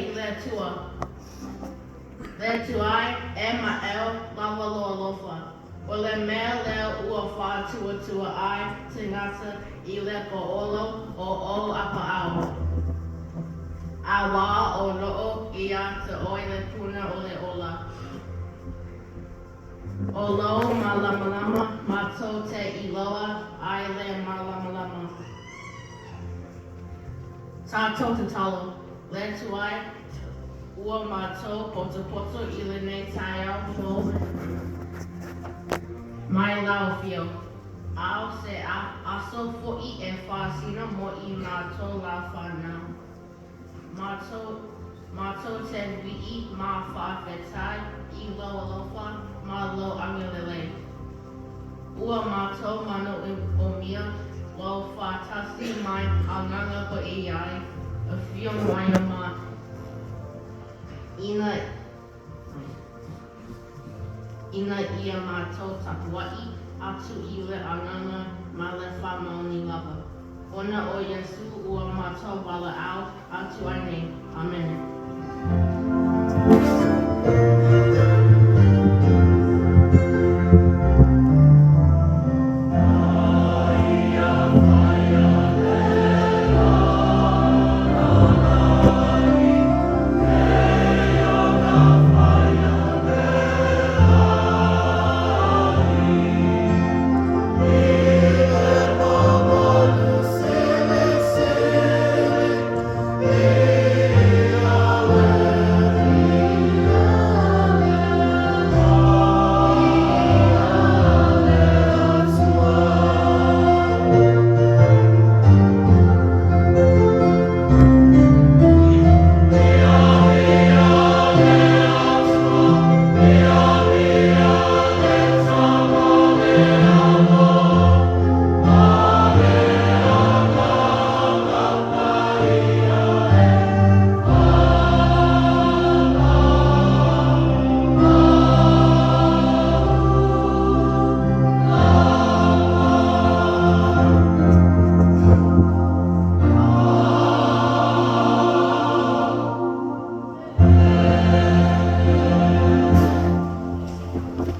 i le tua. Le tuai e ma'eo lava loa lofa. O le mea lea ua wha tua ai te ngata i le ko'olo o apa'au. A wā o lo'o ia te oi le puna o le ola. O lo ma lamalama mātou te iloa ai le ma lamalama. Tātou te talo, le tuai ua mātou poto i le nei tai au fo mai lau fio. Ao se aso fo'i e whāsina mo i mātou la whanau. Mātou te wi'i mā whawhetai i loa lofa mā lo angelele. Ua mātou mano o mia lo whātasi mai a nganga ko i ai a whio mai o mā. Ina ia mātou tapua'i atu i le anganga ma le whamaoni lava. Ona o Yesu ua mātou wala au atu ai nei. Amen.